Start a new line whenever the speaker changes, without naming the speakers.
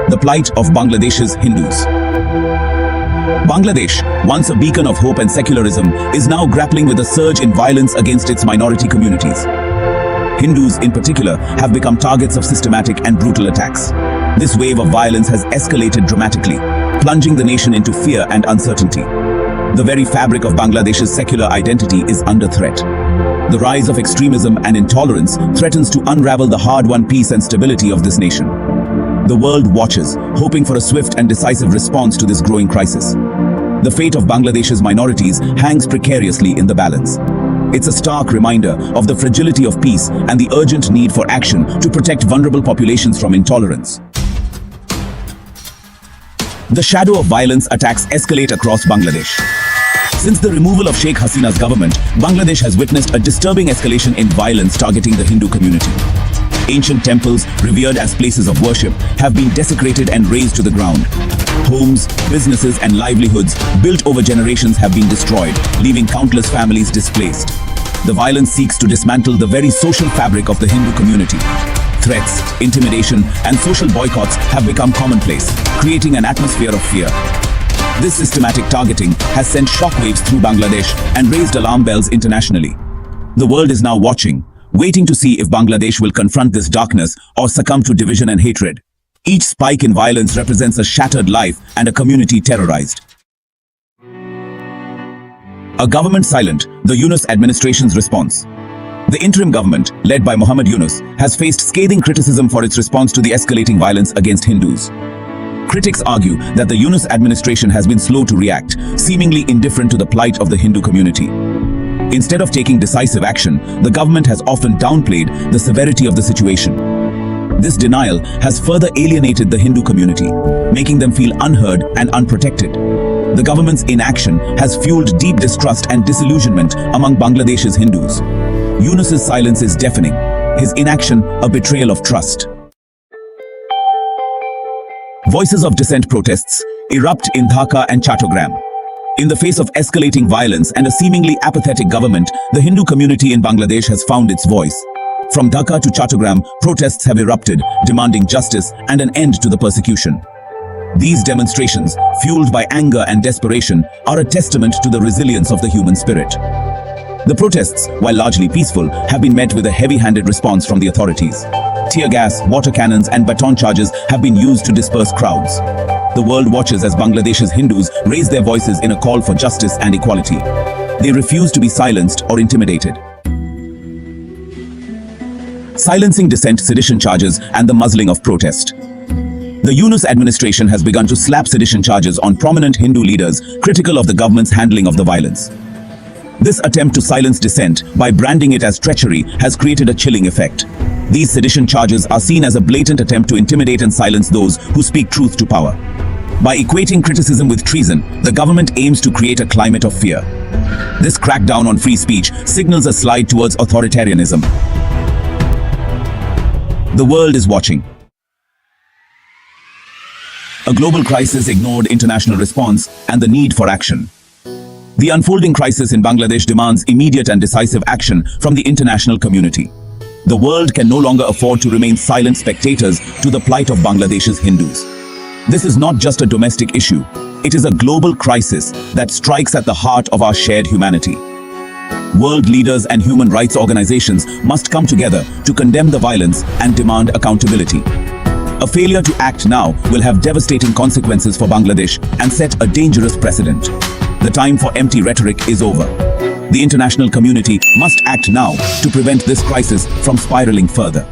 The plight of Bangladesh's Hindus. Bangladesh, once a beacon of hope and secularism, is now grappling with a surge in violence against its minority communities. Hindus, in particular, have become targets of systematic and brutal attacks. This wave of violence has escalated dramatically, plunging the nation into fear and uncertainty. The very fabric of Bangladesh's secular identity is under threat. The rise of extremism and intolerance threatens to unravel the hard-won peace and stability of this nation. The world watches, hoping for a swift and decisive response to this growing crisis. The fate of Bangladesh's minorities hangs precariously in the balance. It's a stark reminder of the fragility of peace and the urgent need for action to protect vulnerable populations from intolerance. The shadow of violence attacks escalate across Bangladesh. Since the removal of Sheikh Hasina's government, Bangladesh has witnessed a disturbing escalation in violence targeting the Hindu community. Ancient temples, revered as places of worship, have been desecrated and razed to the ground. Homes, businesses, and livelihoods built over generations have been destroyed, leaving countless families displaced. The violence seeks to dismantle the very social fabric of the Hindu community. Threats, intimidation, and social boycotts have become commonplace, creating an atmosphere of fear. This systematic targeting has sent shockwaves through Bangladesh and raised alarm bells internationally. The world is now watching, waiting to see if Bangladesh will confront this darkness or succumb to division and hatred. Each spike in violence represents a shattered life and a community terrorized. A government silent, the Yunus administration's response. The interim government, led by Muhammad Yunus, has faced scathing criticism for its response to the escalating violence against Hindus. Critics argue that the Yunus administration has been slow to react, seemingly indifferent to the plight of the Hindu community. Instead of taking decisive action, the government has often downplayed the severity of the situation. This denial has further alienated the Hindu community, making them feel unheard and unprotected. The government's inaction has fueled deep distrust and disillusionment among Bangladesh's Hindus. Yunus's silence is deafening, his inaction a betrayal of trust. Voices of dissent protests erupt in Dhaka and Chattogram. In the face of escalating violence and a seemingly apathetic government, the Hindu community in Bangladesh has found its voice. From Dhaka to Chattogram, protests have erupted, demanding justice and an end to the persecution. These demonstrations, fueled by anger and desperation, are a testament to the resilience of the human spirit. The protests, while largely peaceful, have been met with a heavy-handed response from the authorities. Tear gas, water cannons, and baton charges have been used to disperse crowds. The world watches as Bangladesh's Hindus raise their voices in a call for justice and equality. They refuse to be silenced or intimidated. Silencing dissent, sedition charges, and the muzzling of protest. The Yunus administration has begun to slap sedition charges on prominent Hindu leaders critical of the government's handling of the violence. This attempt to silence dissent by branding it as treachery has created a chilling effect. These sedition charges are seen as a blatant attempt to intimidate and silence those who speak truth to power. By equating criticism with treason, the government aims to create a climate of fear. This crackdown on free speech signals a slide towards authoritarianism. The world is watching. A global crisis ignored international response and the need for action. The unfolding crisis in Bangladesh demands immediate and decisive action from the international community. The world can no longer afford to remain silent spectators to the plight of Bangladesh's Hindus. This is not just a domestic issue. It is a global crisis that strikes at the heart of our shared humanity. World leaders and human rights organizations must come together to condemn the violence and demand accountability. A failure to act now will have devastating consequences for Bangladesh and set a dangerous precedent. The time for empty rhetoric is over. The international community must act now to prevent this crisis from spiraling further.